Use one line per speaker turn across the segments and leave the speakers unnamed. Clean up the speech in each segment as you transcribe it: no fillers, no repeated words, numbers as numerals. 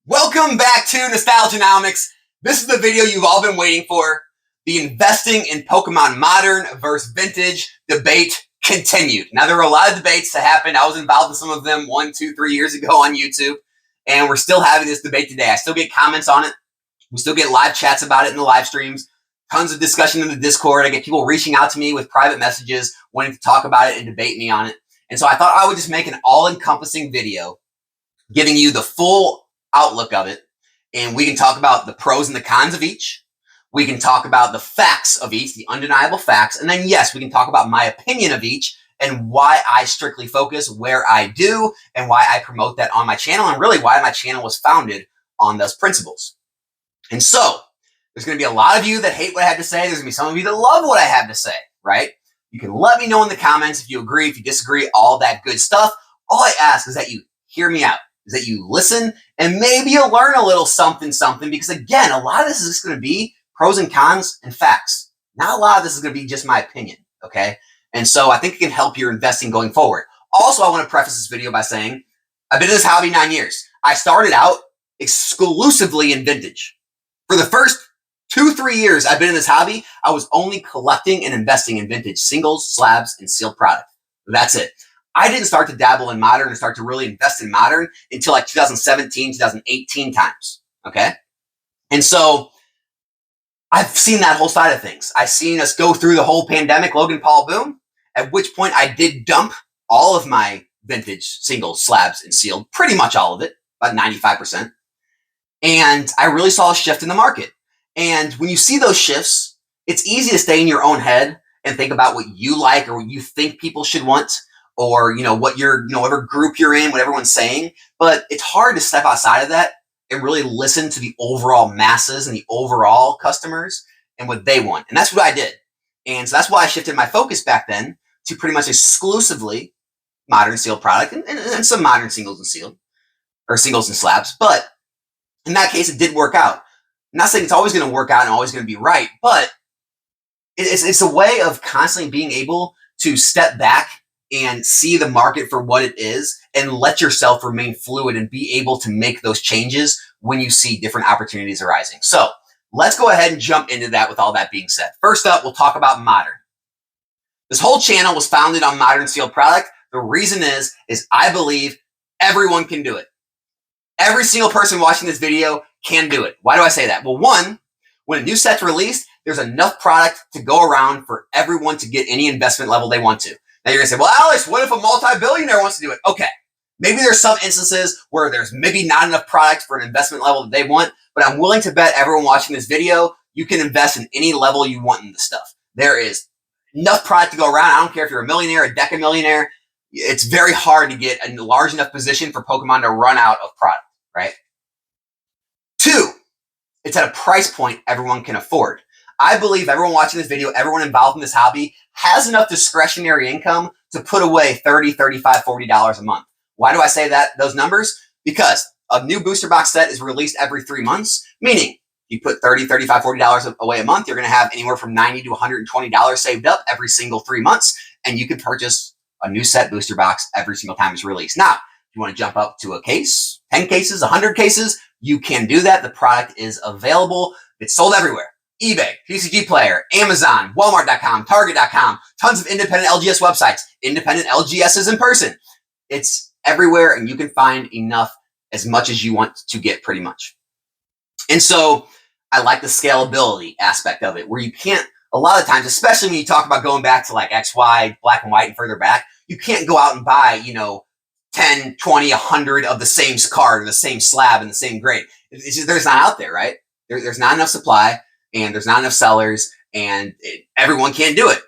Welcome back to Nostalgianomics. This is the video you've all been waiting for. The investing in Pokemon Modern versus Vintage debate continued. Now, there were a lot of debates that happened. I was involved in some of them 1, 2, 3 years ago on YouTube, and we're still having this debate today. I still get comments on it. We still get live chats about it in the live streams. Tons of discussion in the Discord. I get people reaching out to me with private messages wanting to talk about it and debate me on it. And so I thought I would just make an all-encompassing video giving you the full outlook of it, and we can talk about the pros and the cons of each. We can talk about the facts of each, the undeniable facts, and then yes, we can talk about my opinion of each and why I strictly focus where I do and why I promote that on my channel, and really why my channel was founded on those principles. And so there's going to be a lot of you that hate what I have to say. There's going to be some of you that love what I have to say, right? You can let me know in the comments if you agree, if you disagree, all that good stuff. All I ask is that you hear me out, is that you listen, and maybe you'll learn a little something, because again, a lot of this is just going to be pros and cons and facts. Not a lot of this is going to be just my opinion, okay? And so I think it can help your investing going forward. Also, I want to preface this video by saying I've been in this hobby 9 years. I started out exclusively in vintage. For the first 2-3 years I've been in this hobby, I was only collecting and investing in vintage singles, slabs, and sealed product. That's it. I didn't start to dabble in modern and start to really invest in modern until like 2017, 2018 times, okay? And so I've seen that whole side of things. I've seen us go through the whole pandemic, Logan Paul boom, at which point I did dump all of my vintage singles, slabs, and sealed, pretty much all of it, about 95%. And I really saw a shift in the market. And when you see those shifts, it's easy to stay in your own head and think about what you like or what you think people should want, or what your whatever group you're in, what everyone's saying. But it's hard to step outside of that and really listen to the overall masses and the overall customers and what they want. And that's what I did. And so that's why I shifted my focus back then to pretty much exclusively modern sealed product and some modern singles and sealed, or singles and slabs. But in that case, it did work out. I'm not saying it's always going to work out and always going to be right, but it's a way of constantly being able to step back and see the market for what it is and let yourself remain fluid and be able to make those changes when you see different opportunities arising. So let's go ahead and jump into that with all that being said. First up, we'll talk about modern. This whole channel was founded on modern sealed product. The reason is I believe everyone can do it. Every single person watching this video can do it. Why do I say that? Well, one, when a new set's released, there's enough product to go around for everyone to get any investment level they want to. Now you're going to say, well, Alex, what if a multi-billionaire wants to do it? Okay, maybe there's some instances where there's maybe not enough product for an investment level that they want, but I'm willing to bet everyone watching this video, you can invest in any level you want in this stuff. There is enough product to go around. I don't care if you're a millionaire, a decamillionaire. It's very hard to get a large enough position for Pokemon to run out of product, right? 2, it's at a price point everyone can afford. I believe everyone watching this video, everyone involved in this hobby, has enough discretionary income to put away $30, $35, $40 a month. Why do I say that, those numbers? Because a new booster box set is released every 3 months, meaning you put $30, $35, $40 away a month, you're going to have anywhere from $90 to $120 saved up every single 3 months, and you can purchase a new set booster box every single time it's released. Now, if you want to jump up to a case, 10 cases, 100 cases, you can do that. The product is available. It's sold everywhere. eBay, TCG Player, Amazon, Walmart.com, Target.com, tons of independent LGS websites, independent LGSs in person. It's everywhere, and you can find enough, as much as you want to get, pretty much. And so I like the scalability aspect of it, where you can't, a lot of times, especially when you talk about going back to like XY, black and white, and further back, you can't go out and buy, 10, 20, 100 of the same card or the same slab and the same grade. It's just, there's not out there, right? There's not enough supply, and there's not enough sellers, and everyone can't do it.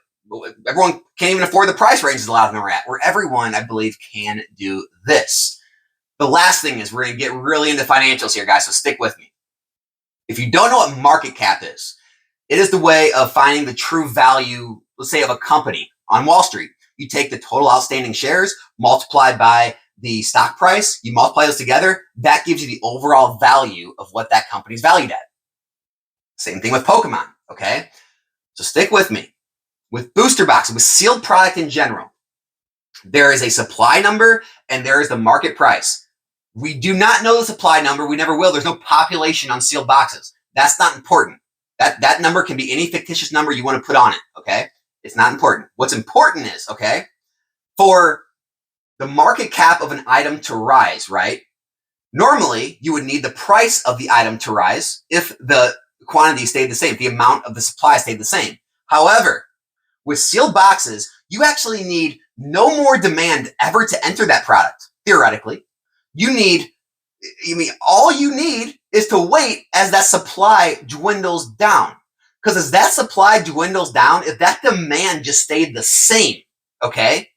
Everyone can't even afford the price ranges a lot of them are at, where everyone, I believe, can do this. The last thing is we're going to get really into financials here, guys, so stick with me. If you don't know what market cap is, it is the way of finding the true value, let's say, of a company on Wall Street. You take the total outstanding shares multiplied by the stock price, you multiply those together, that gives you the overall value of what that company's valued at. Same thing with Pokemon, okay? So stick with me. With booster boxes, with sealed product in general, there is a supply number and there is the market price. We do not know the supply number. We never will. There's no population on sealed boxes. That's not important. That number can be any fictitious number you want to put on it, okay? It's not important. What's important is, okay, for the market cap of an item to rise, right? Normally, you would need the price of the item to rise if the quantity stayed the same, if the amount of the supply stayed the same. However, with sealed boxes, you actually need no more demand ever to enter that product, theoretically. All you need is to wait as that supply dwindles down. Because as that supply dwindles down, if that demand just stayed the same, okay,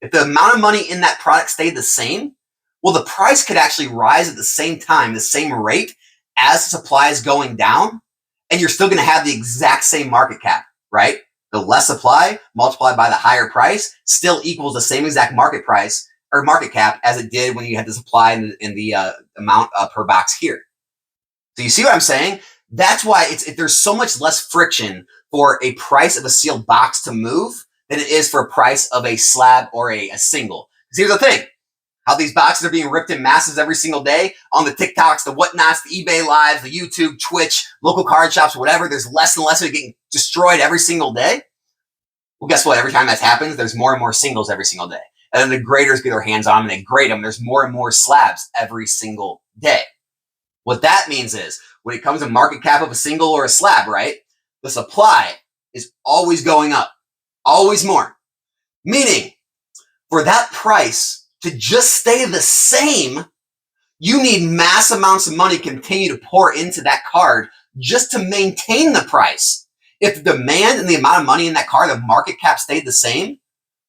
if the amount of money in that product stayed the same, well, the price could actually rise at the same time, the same rate as the supply is going down, and you're still going to have the exact same market cap, right? The less supply multiplied by the higher price still equals the same exact market price or market cap as it did when you had the supply and the amount per box here. So you see what I'm saying? That's why there's so much less friction for a price of a sealed box to move than it is for a price of a slab or a single. Because here's the thing. How these boxes are being ripped in masses every single day on the TikToks, the whatnots, the eBay lives, the YouTube, Twitch, local card shops, whatever. There's less and less of it getting destroyed every single day. Well, guess what? Every time that happens, there's more and more singles every single day. And then the graders get their hands on them and they grade them. There's more and more slabs every single day. What that means is when it comes to market cap of a single or a slab, right? The supply is always going up, always more. Meaning for that price to just stay the same, you need mass amounts of money continue to pour into that card just to maintain the price. If the demand and the amount of money in that card, the market cap stayed the same,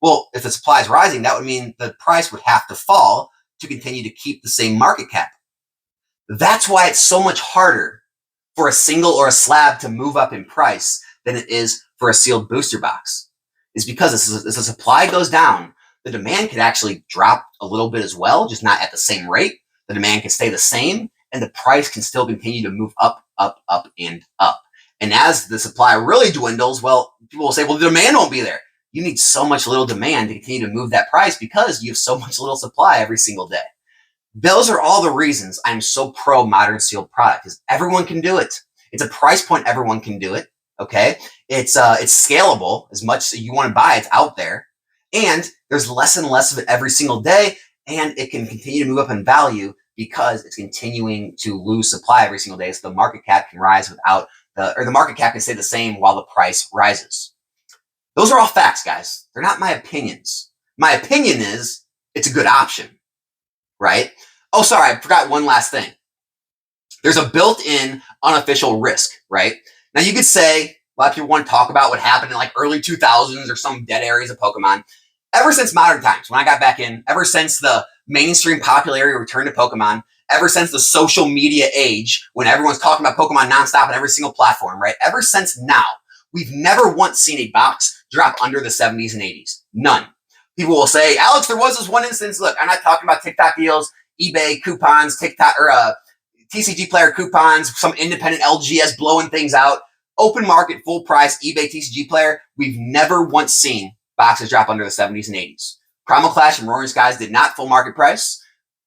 well, if the supply is rising, that would mean the price would have to fall to continue to keep the same market cap. That's why it's so much harder for a single or a slab to move up in price than it is for a sealed booster box. Is because as the supply goes down, the demand can actually drop a little bit as well, just not at the same rate. The demand can stay the same, and the price can still continue to move up, up, up, and up. And as the supply really dwindles, well, people will say, well, the demand won't be there. You need so much little demand to continue to move that price because you have so much little supply every single day. Those are all the reasons I'm so pro modern sealed product, because everyone can do it. It's a price point, everyone can do it. Okay. It's scalable as much as you want to buy. It's out there, and there's less and less of it every single day. And it can continue to move up in value because it's continuing to lose supply every single day. So the market cap can rise without the market cap can stay the same while the price rises. Those are all facts, guys. They're not my opinions. My opinion is it's a good option, right? Oh, sorry, I forgot one last thing. There's a built-in unofficial risk, right? Now you could say, a lot of people want to talk about what happened in like early 2000s or some dead areas of Pokemon. Ever since modern times, when I got back in, ever since the mainstream popularity returned to Pokemon, ever since the social media age, when everyone's talking about Pokemon nonstop on every single platform, right? Ever since now, we've never once seen a box drop under the 70s and 80s. None. People will say, Alex, there was this one instance. Look, I'm not talking about TikTok deals, eBay coupons, TikTok or TCG Player coupons, some independent LGS blowing things out. Open market, full price, eBay TCG Player. We've never once seen boxes drop under the 70s and 80s. Primal Clash and Roaring Skies did not full market price.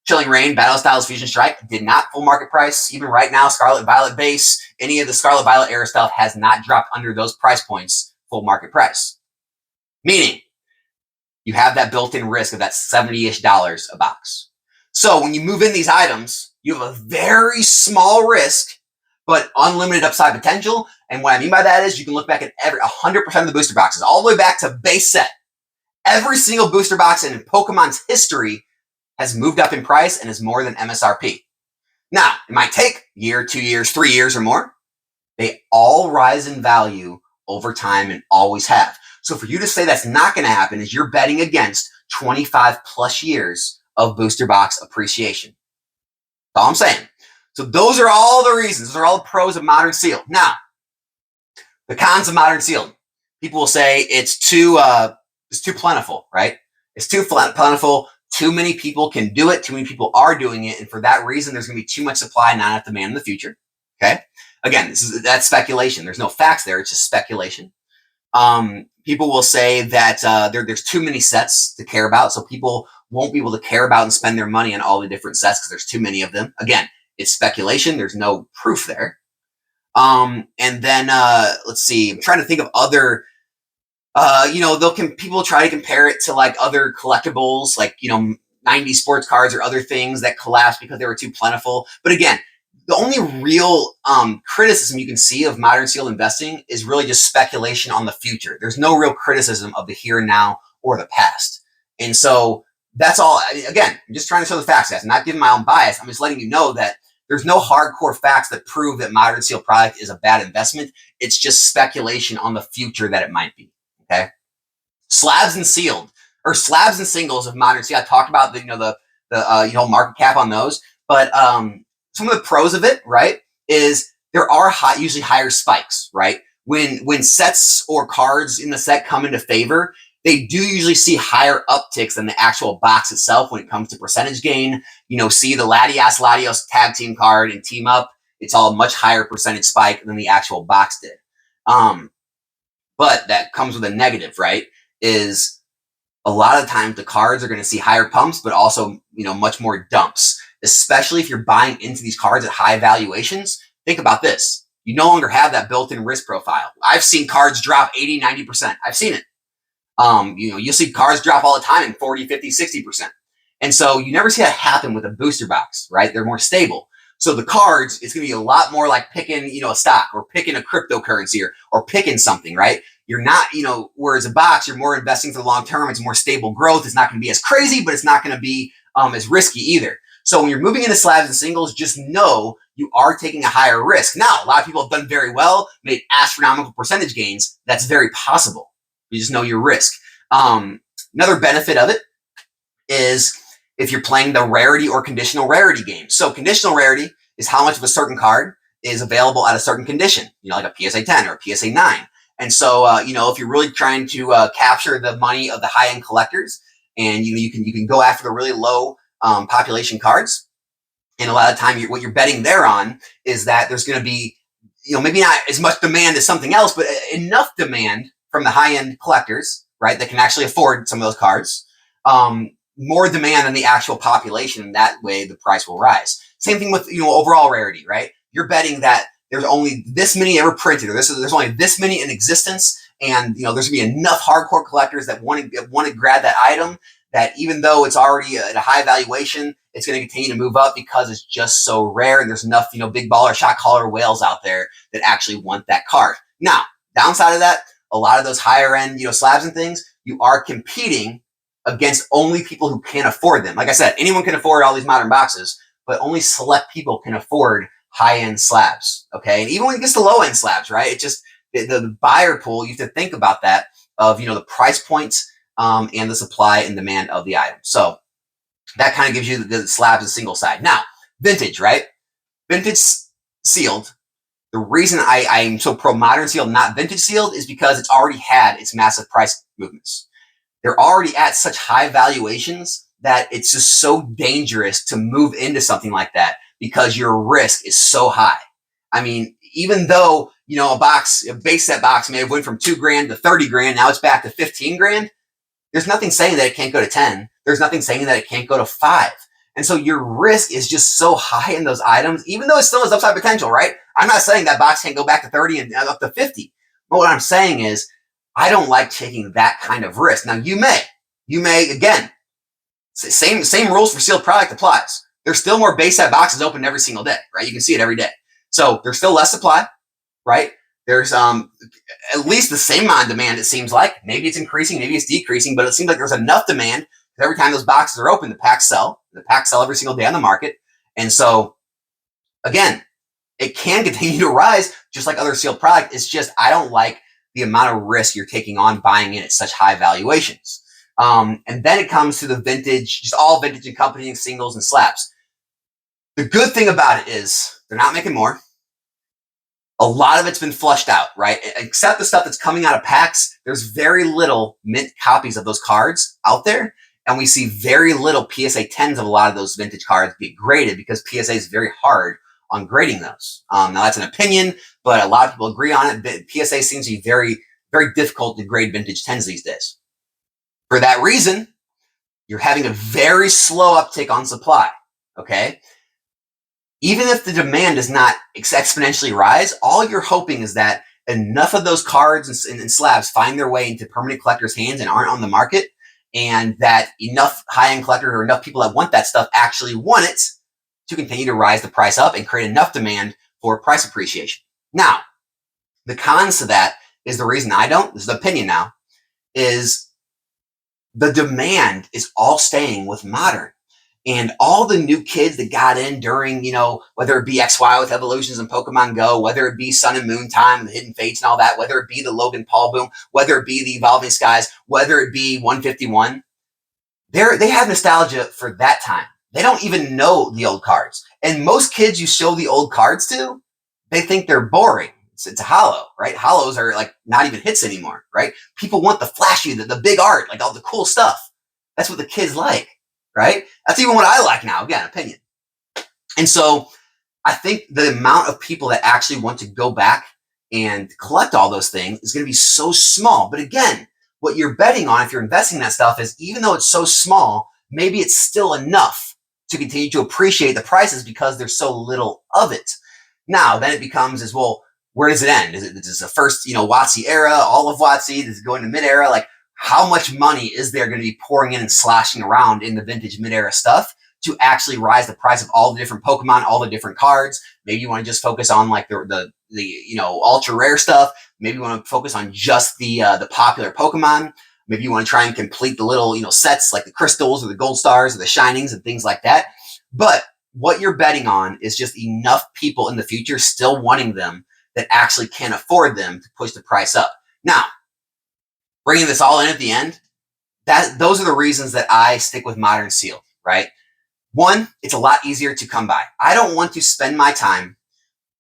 Chilling Reign, Battle Styles, Fusion Strike did not full market price. Even right now, Scarlet Violet base, any of the Scarlet Violet era stuff has not dropped under those price points full market price. Meaning, you have that built-in risk of that $70-ish a box. So when you move in these items, you have a very small risk, but unlimited upside potential. And what I mean by that is you can look back at 100% of the booster boxes, all the way back to base set. Every single booster box in Pokemon's history has moved up in price and is more than MSRP. Now, it might take a year, 2 years, 3 years or more. They all rise in value over time and always have. So for you to say that's not going to happen is you're betting against 25 plus years of booster box appreciation. That's all I'm saying. So those are all the reasons. Those are all the pros of modern sealed. Now, the cons of modern sealed. People will say it's too plentiful, right? It's too plentiful. Too many people can do it. Too many people are doing it. And for that reason, there's going to be too much supply and not enough demand in the future. Okay. Again, that's speculation. There's no facts there. It's just speculation. People will say that there's too many sets to care about. So people won't be able to care about and spend their money on all the different sets because there's too many of them. Again, it's speculation. There's no proof there. And then let's see. I'm trying to think of other. People try to compare it to like other collectibles, like 90 sports cards or other things that collapsed because they were too plentiful. But again, the only real criticism you can see of modern sealed investing is really just speculation on the future. There's no real criticism of the here and now or the past. And so that's all. Again, I'm just trying to show the facts, guys. I'm not giving my own bias. I'm just letting you know that there's no hardcore facts that prove that modern sealed product is a bad investment. It's just speculation on the future that it might be. Okay. Slabs and sealed, or slabs and singles of modern sealed. I talked about the market cap on those, but some of the pros of it, right, is there are usually higher spikes, right? When sets or cards in the set come into favor, they do usually see higher upticks than the actual box itself when it comes to percentage gain. See the Latios tag team card and team up, it's all a much higher percentage spike than the actual box did. But that comes with a negative, right? Is a lot of times the cards are going to see higher pumps, but also, much more dumps, especially if you're buying into these cards at high valuations. Think about this. You no longer have that built-in risk profile. I've seen cards drop 80, 90%. I've seen it. You'll see cards drop all the time in 40, 50, 60%. And so you never see that happen with a booster box, right? They're more stable. So the cards, it's going to be a lot more like picking, a stock or picking a cryptocurrency or picking something, right? You're not, whereas a box, you're more investing for the long term. It's more stable growth. It's not going to be as crazy, but it's not going to be as risky either. So when you're moving into slabs and singles, just know you are taking a higher risk. Now, a lot of people have done very well, made astronomical percentage gains. That's very possible. You just know your risk. Another benefit of it is if you're playing the rarity or conditional rarity game. So conditional rarity is how much of a certain card is available at a certain condition, like a PSA 10 or a PSA 9. And so, if you're really trying to capture the money of the high-end collectors, and you can go after the really low population cards, and a lot of time what you're betting there on is that there's going to be, maybe not as much demand as something else, but enough demand from the high-end collectors, right, that can actually afford some of those cards. More demand than the actual population, and that way the price will rise. Same thing with overall rarity, right? You're betting that there's only this many ever printed, or there's only this many in existence, and there's gonna be enough hardcore collectors that want to grab that item, that even though it's already at a high valuation, it's going to continue to move up because it's just so rare, and there's enough big baller, shot caller whales out there that actually want that card. Now, downside of that, a lot of those higher end slabs and things, you are competing against only people who can't afford them. Like I said, anyone can afford all these modern boxes, but only select people can afford high-end slabs, okay? And even when it gets to low-end slabs, right? It just, the buyer pool, you have to think about that of, the price points and the supply and demand of the item. So that kind of gives you the slabs and single side. Now, vintage, right? Vintage sealed. The reason I'm so pro modern sealed, not vintage sealed, is because it's already had its massive price movements. They're already at such high valuations that it's just so dangerous to move into something like that because your risk is so high. I mean, even though, a base set box may have went from $2,000 to 30 grand, now it's back to 15 grand. There's nothing saying that it can't go to 10. There's nothing saying that it can't go to 5. And so your risk is just so high in those items, even though it still has upside potential, right? I'm not saying that box can't go back to 30 and up to 50. But what I'm saying is, I don't like taking that kind of risk. Now, you may, again, same rules for sealed product applies. There's still more base set boxes open every single day, right? You can see it every day. So there's still less supply, right? There's at least the same amount of demand, it seems like. Maybe it's increasing, maybe it's decreasing, but it seems like there's enough demand because every time those boxes are open, the packs sell. The packs sell every single day on the market. And so, again, it can continue to rise just like other sealed product. It's just I don't like the amount of risk you're taking on buying in at such high valuations. And then it comes to the vintage, just all vintage and company singles and slabs. The good thing about it is they're not making more. A lot of it's been flushed out, right? Except the stuff that's coming out of packs, there's very little mint copies of those cards out there. And we see very little PSA 10s of a lot of those vintage cards get graded because PSA is very hard on grading those. Now that's an opinion, but a lot of people agree on it. PSA seems to be very, very difficult to grade vintage 10s these days. For that reason, you're having a very slow uptick on supply, okay? Even if the demand does not exponentially rise, all you're hoping is that enough of those cards and slabs find their way into permanent collectors' hands and aren't on the market, and that enough high-end collectors or enough people that want that stuff actually want it to continue to rise the price up and create enough demand for price appreciation. Now, the cons to that is the reason I don't, this is the opinion now, is the demand is all staying with modern. And all the new kids that got in during, whether it be XY with Evolutions and Pokemon Go, whether it be Sun and Moon Time and the Hidden Fates and all that, whether it be the Logan Paul boom, whether it be the Evolving Skies, whether it be 151, they have nostalgia for that time. They don't even know the old cards. And most kids you show the old cards to, they think they're boring. It's a hollow, right? Hollows are like not even hits anymore, right? People want the flashy, the big art, like all the cool stuff. That's what the kids like, right? That's even what I like now. Again, opinion. And so I think the amount of people that actually want to go back and collect all those things is going to be so small. But again, what you're betting on if you're investing in that stuff is even though it's so small, maybe it's still enough to continue to appreciate the prices because there's so little of it. Now, then it becomes as well, where does it end? Is it the first, WotC era, all of WotC? Does it go into mid-era? Like, how much money is there going to be pouring in and sloshing around in the vintage mid-era stuff to actually rise the price of all the different Pokemon, all the different cards? Maybe you want to just focus on like the ultra rare stuff. Maybe you want to focus on just the popular Pokemon. Maybe you want to try and complete the little sets like the crystals or the gold stars or the shinings and things like that. But what you're betting on is just enough people in the future still wanting them that actually can't afford them to push the price up. Now, bringing this all in at the end, those are the reasons that I stick with modern sealed, right? One, it's a lot easier to come by. I don't want to spend my time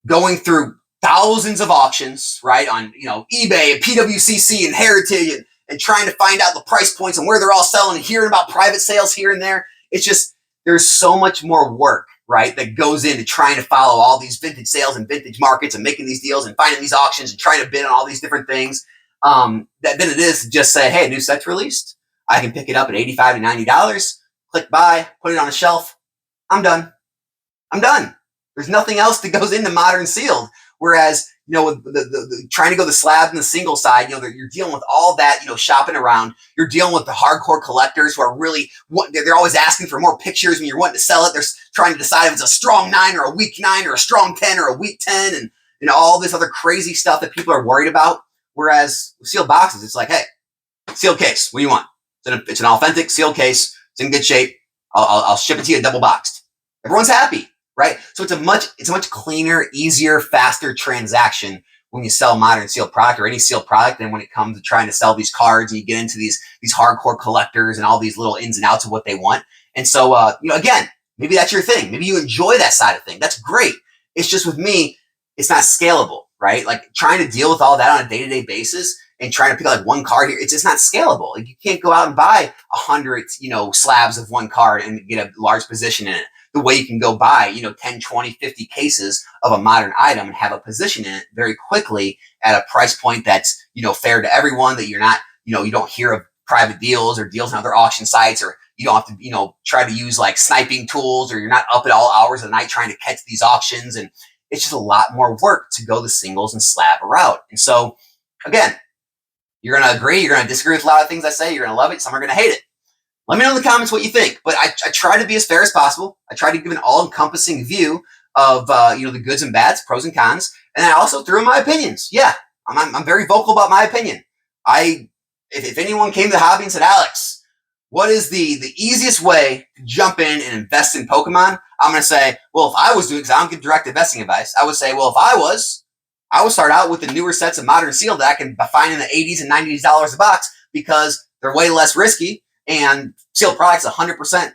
going through thousands of auctions, right, on eBay and PWCC and Heritage and trying to find out the price points and where they're all selling and hearing about private sales here and there. It's just, there's so much more work, right, that goes into trying to follow all these vintage sales and vintage markets and making these deals and finding these auctions and trying to bid on all these different things. Than it is to just say, hey, a new set's released. I can pick it up at $85 to $90, click buy, put it on a shelf. I'm done. There's nothing else that goes into modern sealed. Whereas, with the trying to go the slab and the single side, you're dealing with all that, shopping around. You're dealing with the hardcore collectors who are really, they're always asking for more pictures when you're wanting to sell it. They're trying to decide if it's a strong 9 or a weak 9 or a strong 10 or a weak 10 and all this other crazy stuff that people are worried about. Whereas with sealed boxes, it's like, hey, sealed case, what do you want? It's an authentic sealed case. It's in good shape. I'll ship it to you double boxed. Everyone's happy, right? So it's a much cleaner, easier, faster transaction when you sell modern sealed product or any sealed product than when it comes to trying to sell these cards and you get into these hardcore collectors and all these little ins and outs of what they want. And so, again, maybe that's your thing. Maybe you enjoy that side of thing. That's great. It's just with me, it's not scalable, right? Like trying to deal with all that on a day-to-day basis and trying to pick out like one card here, it's just not scalable. Like you can't go out and buy 100, slabs of one card and get a large position in it. The way you can go buy, 10, 20, 50 cases of a modern item and have a position in it very quickly at a price point that's, fair to everyone, that you're not, you don't hear of private deals or deals on other auction sites, or you don't have to, try to use like sniping tools, or you're not up at all hours of the night trying to catch these auctions. And it's just a lot more work to go the singles and slab route. And so, again, you're going to agree, you're going to disagree with a lot of things I say, you're going to love it, some are going to hate it. Let me know in the comments what you think. But I try to be as fair as possible. I try to give an all-encompassing view of the goods and bads, pros and cons, and I also threw in my opinions. Yeah, I'm very vocal about my opinion. If anyone came to the hobby and said, Alex, what is the easiest way to jump in and invest in Pokemon? I'm going to say, well, if I was doing, because I don't give direct investing advice, I would say, well, if I would start out with the newer sets of modern sealed that I can find in the $80s and $90s a box because they're way less risky. And sealed products, 100%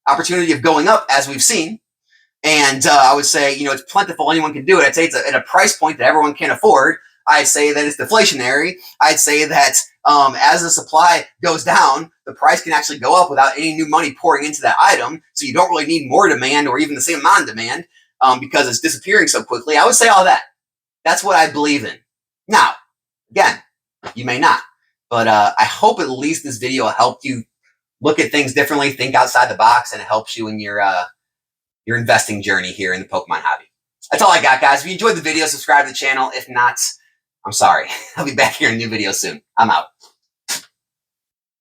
opportunity of going up, as we've seen. And I would say, it's plentiful. Anyone can do it. I'd say it's at a price point that everyone can afford. I'd say that it's deflationary. I'd say that as the supply goes down, the price can actually go up without any new money pouring into that item. So you don't really need more demand or even the same amount of demand because it's disappearing so quickly. I would say all that. That's what I believe in. Now, again, you may not. But I hope at least this video helped you look at things differently, think outside the box, and it helps you in your investing journey here in the Pokemon hobby. That's all I got, guys. If you enjoyed the video, subscribe to the channel. If not, I'm sorry. I'll be back here in a new video soon. I'm out.